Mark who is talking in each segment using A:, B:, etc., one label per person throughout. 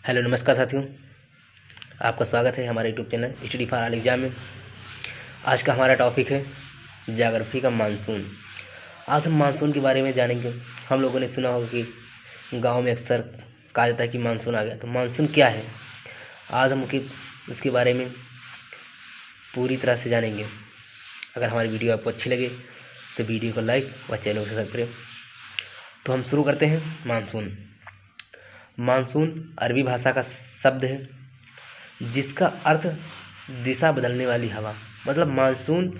A: Hello नमस्कार साथियों, आपका स्वागत है हमारे YouTube channel study for all exam में। आज का हमारा टॉपिक है ज्योग्राफी का मानसून। आज हम मानसून के बारे में जानेंगे। हम लोगों ने सुना होगा कि गांव में अक्सर कहा जाता है कि मानसून आ गया। तो मानसून क्या है, आज हम उसके बारे में पूरी तरह से जानेंगे। अगर हमारी वीडियो आपको अच्छी लगे तो वीडियो को लाइक व चैनल को सब्सक्राइब करें। तो हम शुरू करते हैं। मानसून अरबी भाषा का शब्द है जिसका अर्थ दिशा बदलने वाली हवा। मतलब मानसून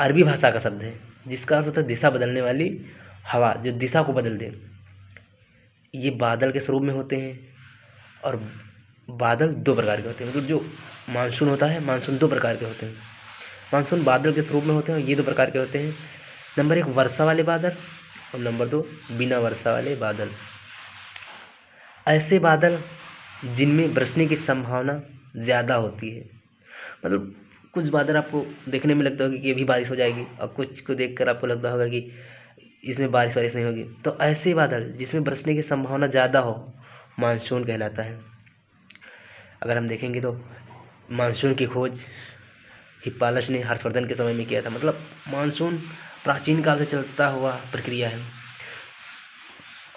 A: अरबी भाषा का शब्द है जिसका अर्थ होता है दिशा बदलने वाली हवा, जो दिशा को बदल दे। ये बादल के स्वरूप में होते हैं और बादल दो प्रकार के होते हैं। मतलब जो मानसून होता है, मानसून दो प्रकार के होते हैं। मानसून बादल के स्वरूप में होते हैं और ये दो प्रकार के होते हैं। नंबर 1 वर्षा वाले बादल और नंबर 2 बिना वर्षा वाले बादल। ऐसे बादल जिनमें बरसने की संभावना ज़्यादा होती है। मतलब कुछ बादल आपको देखने में लगता होगा कि अभी बारिश हो जाएगी और कुछ को देखकर आपको लगता होगा कि इसमें बारिश नहीं होगी। तो ऐसे बादल जिसमें बरसने की संभावना ज़्यादा हो मानसून कहलाता है। अगर हम देखेंगे तो मानसून की खोज हिप्पालस ने हर्षवर्धन के समय में किया था। मतलब मानसून प्राचीन काल से चलता हुआ प्रक्रिया है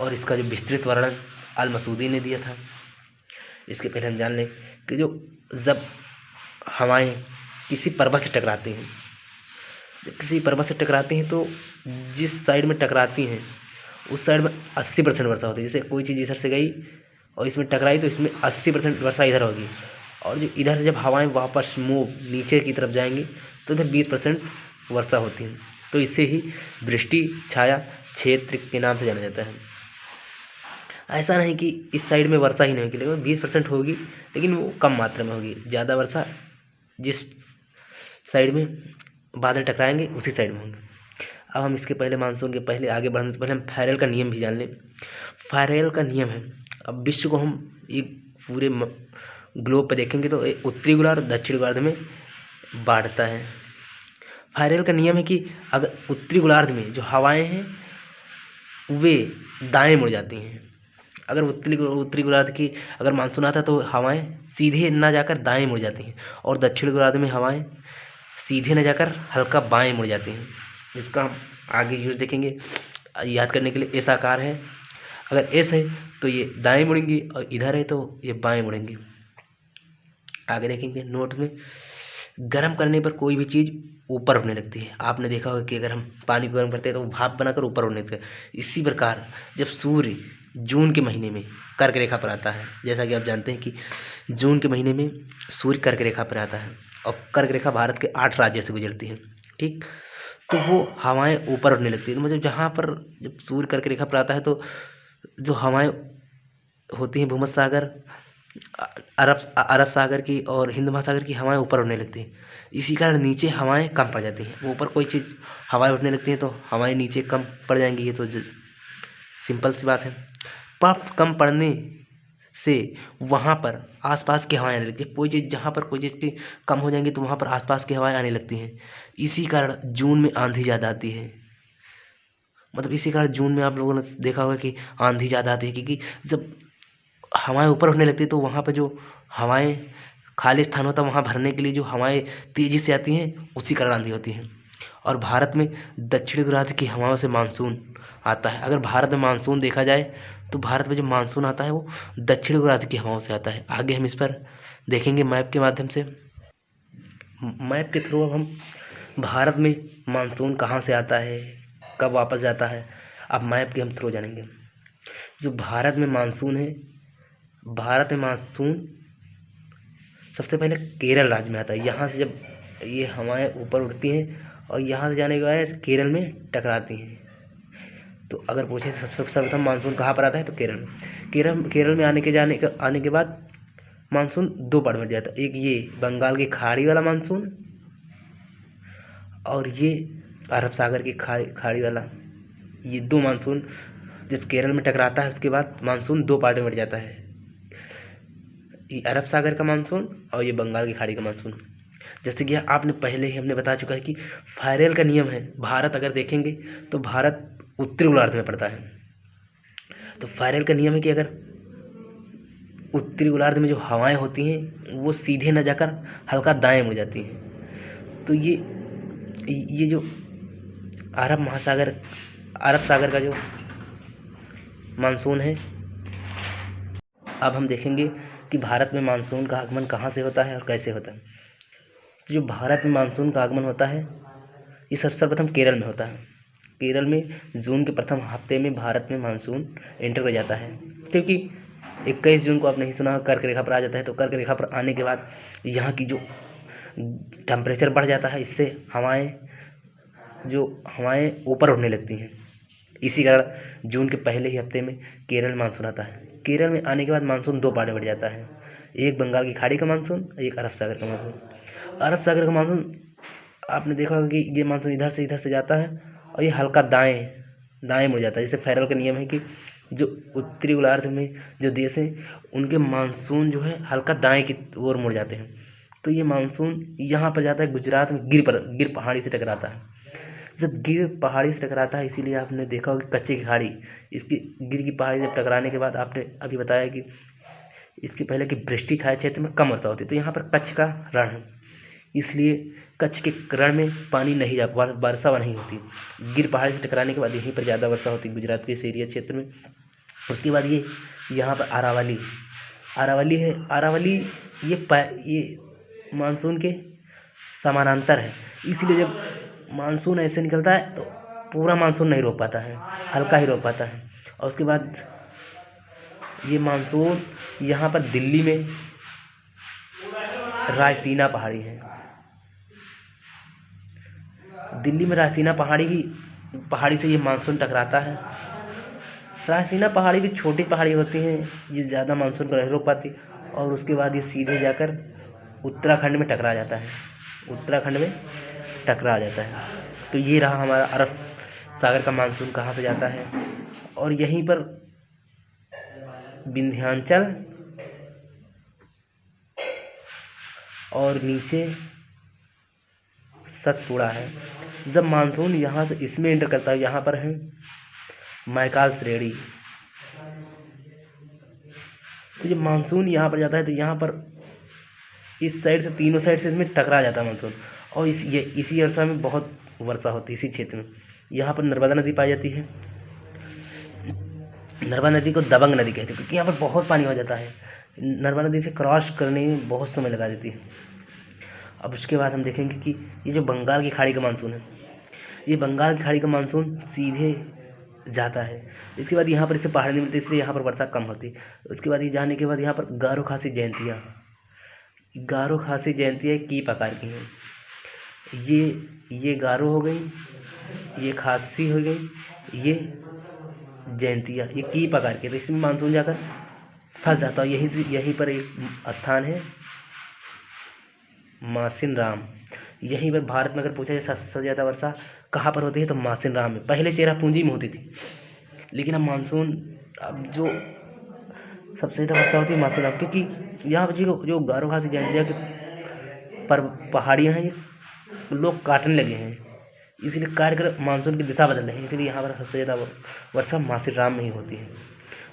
A: और इसका जो विस्तृत वर्णन अल मसूदी ने दिया था। इसके पहले हम जान लें कि जब हवाएं किसी पर्वत से टकराती हैं, तो जिस साइड में टकराती हैं उस साइड में 80% वर्षा होती है। जैसे कोई चीज़ इधर से गई और इसमें टकराई तो इसमें 80% वर्षा इधर होगी, और जो इधर से जब हवाएं वापस मूव नीचे की तरफ जाएंगी तो इधर 20% वर्षा होती है। तो इसे ही वृष्टि छाया क्षेत्र के नाम से जाना जाता है। ऐसा नहीं कि इस साइड में वर्षा ही नहीं होगी, लेकिन 20% होगी, लेकिन वो कम मात्रा में होगी। ज़्यादा वर्षा जिस साइड में बादल टकराएंगे उसी साइड में होंगे। अब हम इसके पहले मानसून के पहले आगे बढ़ने से पहले हम फैरेल का नियम भी जान लें। फैरेल का नियम है, अब विश्व को हम एक पूरे ग्लोब पर देखेंगे तो उत्तरी गोलार्ध और दक्षिण गोलार्ध में बांटता है। फैरेल का नियम है कि अगर उत्तरी गोलार्ध में जो हवाएं हैं वे दाएं मुड़ जाती हैं। अगर उत्तरी गोलार्ध की अगर मानसून आता है तो हवाएं सीधे ना जाकर दाएं मुड़ जाती हैं, और दक्षिण गोलार्ध में हवाएं सीधे ना जाकर हल्का बाएं मुड़ जाती हैं। इसका हम आगे यूज देखेंगे। याद करने के लिए ऐसा आकार है, अगर एस है तो ये दाएं मुड़ेंगी और इधर है तो ये बाएं मुड़ेंगी। आगे देखेंगे नोट में, गर्म करने पर कोई भी चीज़ ऊपर उठने लगती है। आपने देखा होगा कि अगर हम पानी को गर्म करते हैं तो वो भाप बनाकर ऊपर उठने लगता है। इसी प्रकार जब सूर्य जून के महीने में कर्क रेखा पर आता है, जैसा कि आप जानते हैं कि जून के महीने में सूर्य कर्क रेखा पर आता है और कर्क रेखा भारत के 8 राज्य से गुजरती है, ठीक। तो वो हवाएं ऊपर उठने लगती है। तो मतलब जहाँ पर जब सूर्य कर्क रेखा पर आता है तो जो हवाएं होती हैं भूमध्य सागर, अरब सागर की और हिंद महासागर की हवाएं ऊपर उठने लगती हैं। इसी कारण नीचे हवाएं कम पड़ जाती हैं। ऊपर कोई चीज़ हवाएं उठने लगती हैं तो हवाएं नीचे कम पड़ जाएंगी। ये तो सिंपल सी बात है। पफ कम पड़ने से वहाँ पर आसपास की हवाएं आने लगती है। कोई चीज़ जहाँ पर कोई चीज़ की कम हो जाएंगी तो वहाँ पर आसपास की हवाएं आने लगती हैं। इसी कारण जून में आंधी ज़्यादा आती है। मतलब इसी कारण जून में आप लोगों ने देखा होगा कि आंधी ज़्यादा आती है, क्योंकि जब हवाएं ऊपर उठने लगती है तो वहाँ पर जो हवाएं खाली स्थान होता है वहाँ भरने के लिए जो हवाएं तेज़ी से आती हैं उसी कारण आंधी होती है। और भारत में दक्षिण गोलार्ध की हवाओं से मानसून आता है। अगर भारत में मानसून देखा जाए तो भारत में जो मानसून आता है वो दक्षिण गोलार्ध की हवाओं से आता है। आगे हम इस पर देखेंगे मैप के माध्यम से। मैप के थ्रू अब हम भारत में मानसून कहाँ से आता है, कब वापस जाता है, अब मैप के हम थ्रू जानेंगे। जो भारत में मानसून है, भारत में मानसून सबसे पहले केरल राज्य में आता है। यहाँ से जब ये हवाएं ऊपर उठती हैं और यहाँ से जाने के बाद केरल में टकराती हैं। तो अगर पूछे सबसे सर्वप्रथम मानसून कहाँ पर आता है तो केरल में आने के बाद मानसून दो पार्ट में जाता है। एक ये बंगाल की खाड़ी वाला मानसून और ये अरब सागर की खाड़ी वाला। ये दो मानसून जब केरल में टकराता है उसके बाद मानसून दो पार्ट में बढ़ जाता है। ये अरब सागर का मानसून और ये बंगाल की खाड़ी का मानसून। जैसे कि आपने पहले ही हमने बता चुका है कि फैरेल का नियम है। भारत अगर देखेंगे तो भारत उत्तरी गोलार्ध में पड़ता है। तो फैरेल का नियम है कि अगर उत्तरी गोलार्ध में जो हवाएं होती हैं वो सीधे न जाकर हल्का दाएं मुड़ जाती हैं। तो ये जो अरब सागर का जो मानसून है। अब हम देखेंगे कि भारत में मानसून का आगमन कहाँ से होता है और कैसे होता है। तो जो भारत में मानसून का आगमन होता है ये सर्वप्रथम केरल में होता है। केरल में जून के प्रथम हफ्ते में भारत में मानसून एंटर कर जाता है, क्योंकि 21 जून को आप नहीं सुना कर्क रेखा पर आ जाता है। तो कर्क रेखा पर आने के बाद यहाँ की जो टेम्परेचर बढ़ जाता है, इससे हवाएं ऊपर उठने लगती हैं। इसी कारण जून के पहले ही हफ्ते में केरल में मानसून आता है। केरल में आने के बाद मानसून दो पार्ट में बढ़ जाता है, एक बंगाल की खाड़ी का मानसून, एक अरब सागर का मानसून। अरब सागर का मानसून आपने देखा होगा कि ये मानसून इधर से जाता है और ये हल्का दाएं मुड़ जाता है। जैसे फेरल का नियम है कि जो उत्तरी गोलार्ध में जो देश हैं उनके मानसून जो है हल्का दाएं की ओर मुड़ जाते हैं। तो ये मानसून यहाँ पर जाता है गुजरात में गिर पहाड़ी से टकराता है। जब गिर पहाड़ी से टकराता है, इसीलिए आपने देखा होगा कच्चे की खाड़ी, इसकी गिर की पहाड़ी से टकराने के बाद आपने अभी बताया कि इसके पहले कि वृष्टि छाया क्षेत्र में कम वर्षा होती है। तो यहाँ पर कच्छ का रण है, इसलिए कच्छ के रण में पानी नहीं जा वर्षा नहीं होती। गिर पहाड़ी से टकराने के बाद यहीं पर ज़्यादा वर्षा होती है गुजरात के इस एरिया क्षेत्र में। उसके बाद ये यहाँ पर अरावली है। अरावली ये मानसून के समानांतर है, इसलिए जब मानसून ऐसे निकलता है तो पूरा मानसून नहीं रोक पाता है, हल्का ही रोक पाता है। और उसके बाद ये मानसून यहाँ पर दिल्ली में रायसीना पहाड़ी है। दिल्ली में रायसीना पहाड़ी से ये मानसून टकराता है। रायसीना पहाड़ी भी छोटी पहाड़ी होती हैं, ये ज़्यादा मानसून को नहीं रोक पाती। और उसके बाद ये सीधे जाकर उत्तराखंड में टकरा जाता है। तो ये रहा हमारा अरब सागर का मानसून कहाँ से जाता है। और यहीं पर विंध्याचल और नीचे सतपुड़ा है। जब मानसून यहाँ से इसमें एंटर करता है, यहाँ पर है मैकाल श्रेणी। तो जब मानसून यहाँ पर जाता है तो यहाँ पर इस साइड से तीनों साइड से इसमें टकरा जाता है मानसून। और इसी अरसा में बहुत वर्षा होती है इसी क्षेत्र में। यहाँ पर नर्मदा नदी पाई जाती है। नर्मदा नदी को दबंग नदी कहते हैं, क्योंकि यहाँ पर बहुत पानी हो जाता है। नर्मदा नदी से क्रॉस करने में बहुत समय लगा देती है। अब उसके बाद हम देखेंगे कि ये जो बंगाल की खाड़ी का मानसून है, ये बंगाल की खाड़ी का मानसून सीधे जाता है। इसके बाद यहाँ पर इसे पहाड़ नहीं मिलते, इसलिए यहाँ पर वर्षा कम होती। उसके बाद ये जाने के बाद यहाँ पर गारो खासी जयंतियाँ की प्रकार की हैं। ये गारो हो गई, ये खासी हो गई, ये जयंतियाँ, ये की प्रकार की। तो इसमें मानसून जाकर फंस जाता है। यहीं पर एक स्थान है मासिन राम। यहीं पर भारत में अगर पूछा जाए सबसे ज़्यादा वर्षा कहाँ पर होती है, तो मासिन राम में। पहले चेरापूंजी में होती थी, लेकिन अब मानसून जो सबसे ज़्यादा वर्षा होती है मासिन राम, क्योंकि यहाँ पर जो गारो खासी जयंतिया की पहाड़ियाँ हैं, ये लोग काटने लगे हैं, इसलिए काट कर मानसून की दिशा बदल रहे हैं। इसलिए यहाँ पर सबसे ज़्यादा वर्षा मासिन राम में ही होती है।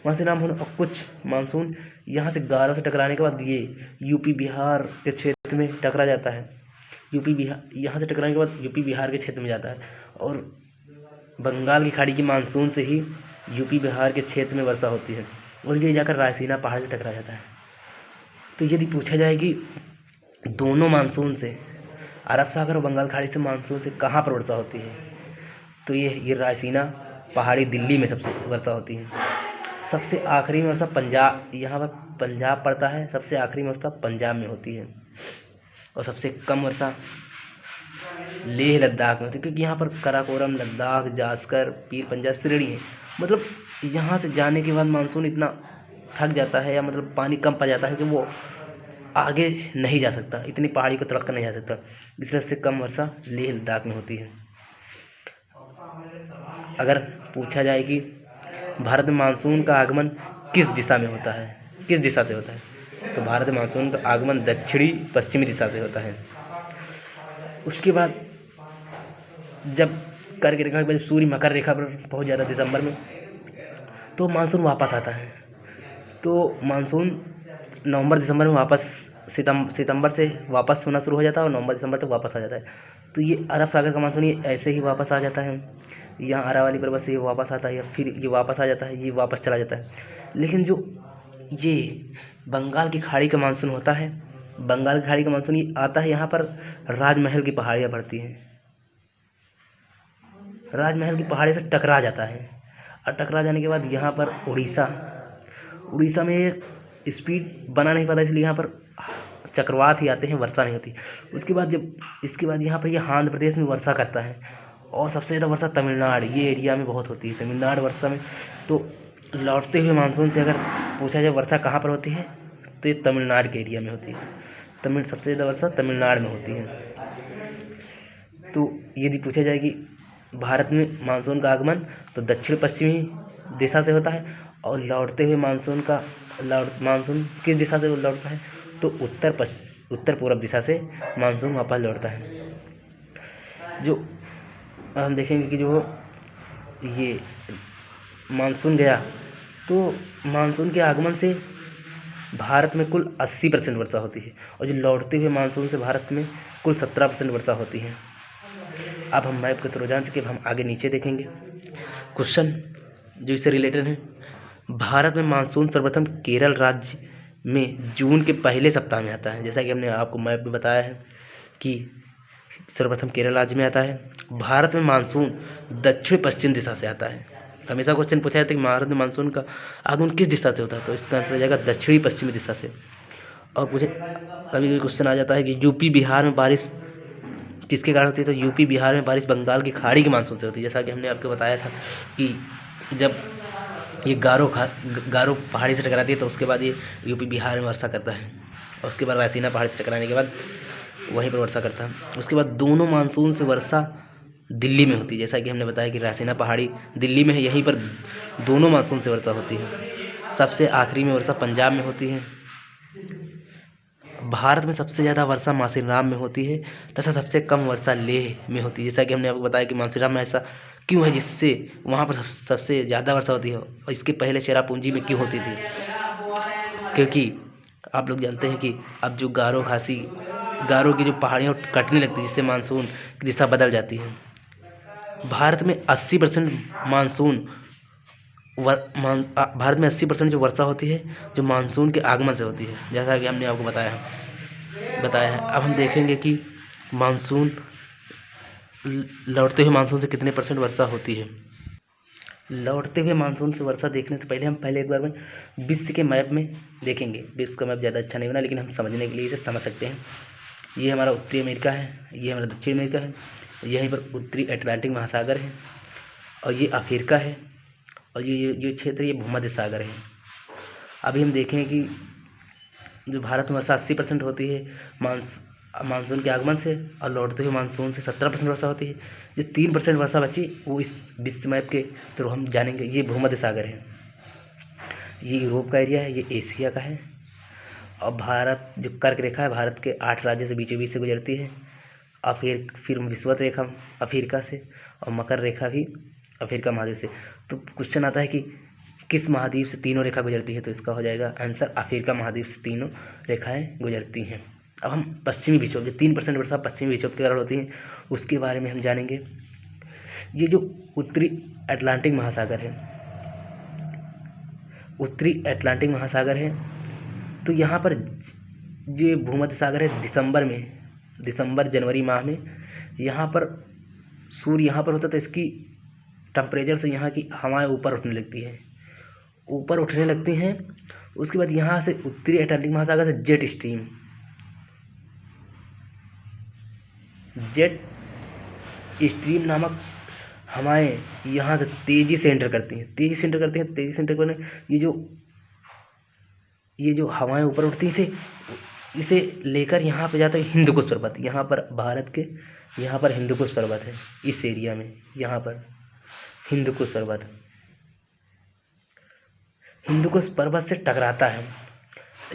A: मासिन राम होने और कुछ मानसून यहाँ से गारो से टकराने के बाद ये यूपी बिहार के क्षेत्र में टकरा जाता है। यहाँ से टकराने के बाद यूपी बिहार के क्षेत्र में जाता है, और बंगाल की खाड़ी की मानसून से ही यूपी बिहार के क्षेत्र में वर्षा होती है, और ये जाकर रायसीना पहाड़ से टकरा जाता है। तो यदि पूछा जाए कि दोनों मानसून से, अरब सागर और बंगाल खाड़ी से मानसून से कहाँ पर वर्षा होती है, तो ये रायसीना पहाड़ी दिल्ली में सबसे वर्षा होती है। सबसे आखिरी में वर्षा पंजाब, यहाँ पर पंजाब पड़ता है, सबसे आखिरी में वर्षा पंजाब में होती है। और सबसे कम वर्षा लेह लद्दाख में होती है, क्योंकि यहाँ पर काराकोरम, लद्दाख, जास्कर, पीर पंजाब श्रेणी है। मतलब यहाँ से जाने के बाद मानसून इतना थक जाता है, या मतलब पानी कम पड़ जाता है कि वो आगे नहीं जा सकता, इतनी पहाड़ी को तड़क कर नहीं जा सकता। इसलिए सबसे कम वर्षा लेह लद्दाख में होती है। अगर पूछा जाए कि भारत में मानसून का आगमन किस दिशा में होता है, किस दिशा से होता है, तो भारत में मानसून का आगमन दक्षिणी पश्चिमी दिशा से होता है। उसके बाद जब कर्क रेखा के बाद सूर्य मकर रेखा पर पहुंच जाता है दिसंबर में, तो मानसून वापस आता है। तो मानसून नवंबर दिसंबर में वापस सितंबर से वापस होना शुरू हो जाता है और नवंबर दिसंबर तक वापस आ जाता है। तो ये अरब सागर का मानसून ये ऐसे ही वापस आ जाता है, यहाँ अरावली पर्वत से ये वापस आता है या फिर ये वापस आ जाता है, ये वापस चला जाता है। लेकिन जो ये बंगाल की खाड़ी का मानसून होता है, बंगाल की खाड़ी का मानसून ये आता है, यहाँ पर राजमहल की पहाड़ियाँ पड़ती हैं, राजमहल की पहाड़ी से टकरा जाता है और टकरा जाने के बाद यहाँ पर उड़ीसा में स्पीड बना नहीं पाता, इसलिए यहाँ पर चक्रवात ही आते हैं, वर्षा नहीं होती। इसके बाद यहाँ पर यह आंध्र प्रदेश में वर्षा करता है और सबसे ज़्यादा वर्षा तमिलनाडु ये एरिया में बहुत होती है, तमिलनाडु वर्षा में। तो लौटते हुए मानसून से अगर पूछा जाए वर्षा कहाँ पर होती है तो ये तमिलनाडु के एरिया में होती है, सबसे ज़्यादा वर्षा तमिलनाडु में होती है। तो यदि पूछा जाए कि भारत में मानसून का आगमन तो दक्षिण पश्चिमी दिशा से होता है और लौटते हुए मानसून किस दिशा से लौटता है तो उत्तर पूर्व दिशा से मानसून वापस लौटता है। जो हम देखेंगे कि जो ये मानसून गया तो मानसून के आगमन से भारत में कुल 80% वर्षा होती है और जो लौटते हुए मानसून से भारत में कुल 17% वर्षा होती है। अब हम मैप के थ्रू जान चुके, अब हम आगे नीचे देखेंगे क्वेश्चन जो इससे रिलेटेड है। भारत में मानसून सर्वप्रथम केरल राज्य में जून के पहले सप्ताह में आता है, जैसा कि हमने आपको मैप में बताया है कि सर्वप्रथम केरल राज्य में आता है। भारत में मानसून दक्षिण पश्चिम दिशा से आता है। हमेशा क्वेश्चन पूछा जाता है कि भारत में मानसून का आगमन किस दिशा से होता है, तो इसका आंसर हो जाएगा दक्षिणी पश्चिमी दिशा से। और मुझे कभी कभी क्वेश्चन आ जाता है कि यूपी बिहार में बारिश किसके कारण होती है, तो यूपी बिहार में बारिश बंगाल की खाड़ी के मानसून से होती है। जैसा कि हमने आपको बताया था कि जब ये गारो पहाड़ी से टकराती है तो उसके बाद ये यूपी बिहार में वर्षा करता है और उसके बाद रायसीना पहाड़ी से टकराने के बाद वहीं पर वर्षा करता है। उसके बाद दोनों मानसून से वर्षा दिल्ली में होती है, जैसा कि हमने बताया कि रायसीना पहाड़ी दिल्ली में है, यहीं पर दोनों मानसून से वर्षा होती है। सबसे आखिरी में वर्षा पंजाब में होती है। भारत में सबसे ज़्यादा वर्षा मासिनराम में होती है तथा सबसे कम वर्षा लेह में होती है। जैसा कि हमने आपको बताया कि मासिनराम में ऐसा क्यों है जिससे वहाँ पर सबसे ज़्यादा वर्षा होती है और इसके पहले चेरापूंजी में क्यों होती थी, क्योंकि आप लोग जानते हैं कि अब जो गारो की जो पहाड़ियाँ कटने लगती है जिससे मानसून की दिशा बदल जाती है। भारत में 80% भारत में 80% जो वर्षा होती है जो मानसून के आगमन से होती है, जैसा कि हमने आपको बताया है। अब हम देखेंगे कि मानसून लौटते हुए मानसून से कितने % वर्षा होती है। लौटते हुए मानसून से वर्षा देखने से पहले हम एक बार में विश्व के मैप में देखेंगे। विश्व का मैप ज़्यादा अच्छा नहीं बना, लेकिन हम समझने के लिए इसे समझ सकते हैं। ये हमारा उत्तरी अमेरिका है, ये हमारा दक्षिण अमेरिका है, यहीं पर उत्तरी अटलांटिक महासागर है और ये अफ्रीका है और ये क्षेत्र ये भूमध्य सागर है। अभी हम देखें कि जो भारत में वर्षा 80% होती है मानसून के आगमन से और लौटते हुए मानसून से 17% वर्षा होती है। जो 3% वर्षा बची वो इस विश्व मैप के थ्रू हम जानेंगे। ये भूमध्य सागर है, ये यूरोप का एरिया है, ये एशिया का है और भारत जो कर्क रेखा है भारत के 8 राज्यों से बीचों बीच से गुजरती है और फिर विषुवत रेखा अफ्रीका से और मकर रेखा भी अफ्रीका महाद्वीप से। तो क्वेश्चन आता है कि किस महाद्वीप से तीनों रेखा गुजरती है, तो इसका हो जाएगा आंसर अफ्रीका महाद्वीप से तीनों रेखाएं गुजरती हैं। अब हम पश्चिमी विक्षोभ जो 3% वर्षा पश्चिमी विक्षोभ के कारण होती है उसके बारे में हम जानेंगे। ये जो उत्तरी अटलांटिक महासागर है तो यहाँ पर जो भूमध्य सागर है दिसंबर जनवरी माह में यहाँ पर सूर्य यहाँ पर होता है तो इसकी टेम्परेचर से यहाँ की हवाएं ऊपर उठने लगती हैं। उसके बाद यहाँ से उत्तरी अटलांटिक महासागर से जेट स्ट्रीम नामक हवाएं यहाँ से तेज़ी से एंटर करती हैं। तेज़ी से एंटर करने ये जो हवाएं ऊपर उठती हैं इसे लेकर यहाँ पे जाता है हिंदुकुश पर्वत। यहाँ पर हिंदुकुश पर्वत है, इस एरिया में यहाँ पर हिंदुकुश पर्वत से टकराता है।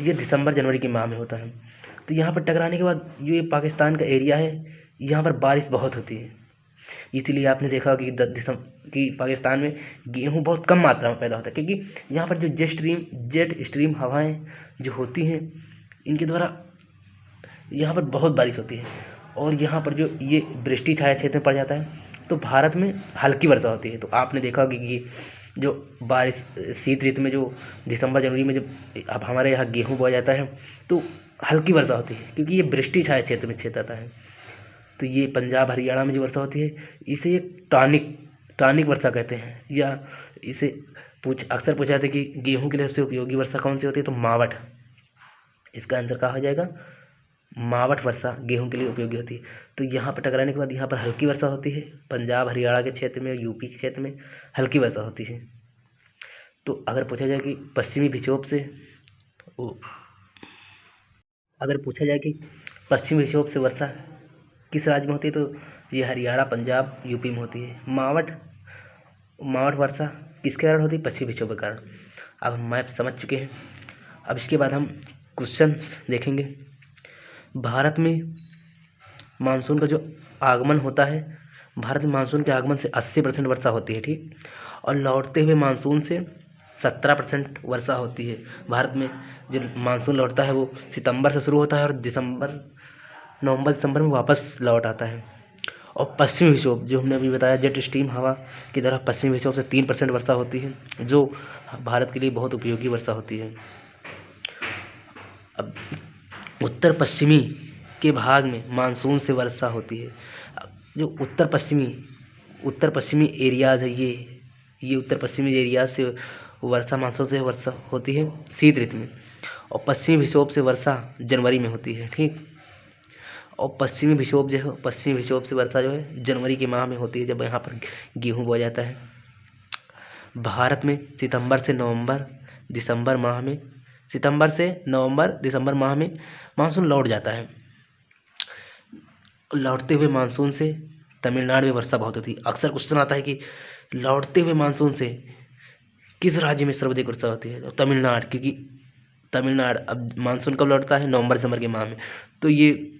A: ये दिसंबर जनवरी के माह में होता है। तो यहाँ पर टकराने के बाद ये पाकिस्तान का एरिया है, यहाँ पर बारिश बहुत होती है। इसीलिए आपने देखा होगा कि पाकिस्तान में गेहूँ बहुत कम मात्रा में पैदा होता है, क्योंकि यहाँ पर जो जेट स्ट्रीम हवाएं जो होती हैं, इनके द्वारा यहाँ पर बहुत बारिश होती है, और यहाँ पर जो ये वृष्टि छाया क्षेत्र में पड़ जाता है, तो भारत में हल्की वर्षा होती है। तो आपने देखा होगा कि जो बारिश शीत ऋतु में जो दिसंबर जनवरी में जब अब हमारे यहाँ गेहूँ बोया जाता है, तो हल्की वर्षा होती है, क्योंकि ये वृष्टि छाया क्षेत्र में क्षेत्र आता है। तो ये पंजाब हरियाणा में जो वर्षा होती है, इसे एक टॉनिक वर्षा कहते हैं, या इसे अक्सर पूछा जाता है कि गेहूँ के लिए सबसे उपयोगी वर्षा कौन सी होती है, तो मावठ। इसका आंसर कहा हो जाएगा मावठ वर्षा गेहूं के लिए उपयोगी होती है। तो यहाँ पर टकराने के बाद यहाँ पर हल्की वर्षा होती है, पंजाब हरियाणा के क्षेत्र में, यूपी के क्षेत्र में हल्की वर्षा होती है। तो अगर पूछा जाए कि पश्चिमी विक्षोभ से वर्षा किस राज्य में होती है, तो ये हरियाणा, पंजाब, यूपी में होती है। मावठ वर्षा किसके कारण होती है, पश्चिमी विक्षोभ के कारण। अब हम मैप समझ चुके हैं। अब इसके बाद हम क्वेश्चंस देखेंगे। भारत में मानसून का जो आगमन होता है, भारत में मानसून के आगमन से 80% वर्षा होती है, ठीक, और लौटते हुए मानसून से 17% वर्षा होती है। भारत में जो मानसून लौटता है वो सितंबर से शुरू होता है और नवंबर दिसंबर में वापस लौट आता है। और पश्चिमी विक्षोभ जो हमने अभी बताया, जेट स्ट्रीम हवा की तरह पश्चिमी विक्षोभ से 3% वर्षा होती है, जो भारत के लिए बहुत उपयोगी वर्षा होती है। अब उत्तर पश्चिमी के भाग में मानसून से वर्षा होती है। जो उत्तर पश्चिमी एरियाज़ है, ये उत्तर पश्चिमी एरियाज से मानसून से वर्षा होती है शीत ऋतु में, और पश्चिमी विक्षोभ से वर्षा जनवरी में होती है, ठीक। और पश्चिमी विक्षोभ से वर्षा जो है जनवरी के माह में होती है, जब यहाँ पर गेहूँ बोया जाता है। भारत में सितंबर से नवंबर दिसंबर माह में मानसून लौट जाता है। लौटते हुए मानसून से तमिलनाडु में वर्षा बहुत होती है। अक्सर क्वेश्चन आता है कि लौटते हुए मानसून से किस राज्य में सर्वाधिक वर्षा होती है, तो तमिलनाडु, क्योंकि तमिलनाडु अब मानसून कब लौटता है, नवंबर दिसंबर के माह में। तो ये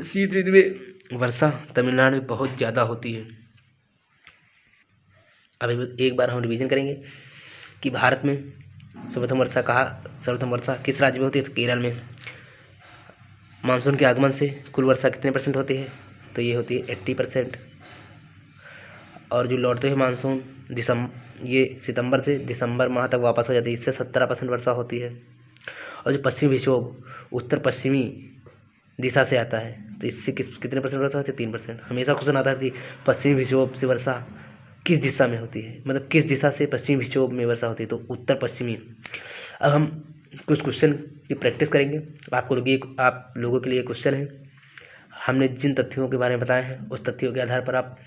A: शीत ऋतु में वर्षा तमिलनाडु में बहुत ज़्यादा होती है। अब एक बार हम रिवीजन करेंगे कि भारत में सर्वप्रथम वर्षा किस राज्य में होती है, तो केरल में। मानसून के आगमन से कुल वर्षा कितने % होती है, तो ये होती है 80%। और जो लौटते हुए मानसून ये सितंबर से दिसंबर माह तक वापस हो जाती है, इससे 17% वर्षा होती है। और जो पश्चिमी विक्षोभ उत्तर पश्चिमी दिशा से आता है, तो इससे कितने % वर्षा होती है, 3%। हमेशा क्वेश्चन आता है कि पश्चिमी विक्षोभ से वर्षा किस दिशा में होती है, मतलब किस दिशा से पश्चिमी विक्षोभ में वर्षा होती है, तो उत्तर पश्चिमी। अब हम कुछ क्वेश्चन की प्रैक्टिस करेंगे। आप लोगों के लिए क्वेश्चन है। हमने जिन तथ्यों के बारे में बताए हैं, उस तथ्यों के आधार पर आप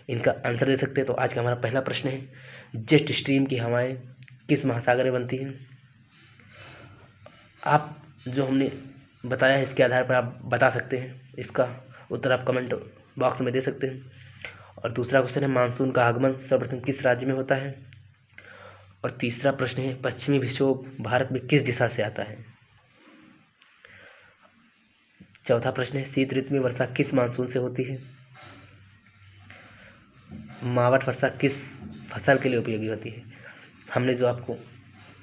A: इनका आंसर दे सकते हैं। तो आज का हमारा पहला प्रश्न है, जेट स्ट्रीम की हवाएं किस महासागर में बनती हैं। आप जो हमने बताया है, इसके आधार पर आप बता सकते हैं। इसका उत्तर आप कमेंट बॉक्स में दे सकते हैं। और दूसरा क्वेश्चन है, मानसून का आगमन सर्वप्रथम किस राज्य में होता है। और तीसरा प्रश्न है, पश्चिमी विक्षोभ भारत में किस दिशा से आता है। चौथा प्रश्न है, शीत ऋतु में वर्षा किस मानसून से होती है। मावठ वर्षा किस फसल के लिए उपयोगी होती है। हमने जो आपको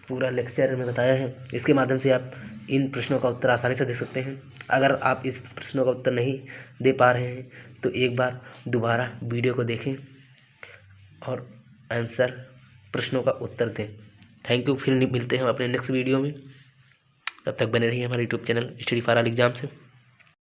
A: पूरा लेक्चर में बताया है, इसके माध्यम से आप इन प्रश्नों का उत्तर आसानी से दे सकते हैं। अगर आप इस प्रश्नों का उत्तर नहीं दे पा रहे हैं, तो एक बार दोबारा वीडियो को देखें और आंसर प्रश्नों का उत्तर दें। Thank you. फिर मिलते हैं अपने नेक्स्ट वीडियो में। तब तक बने रहिए हमारे YouTube channel study for all exam से।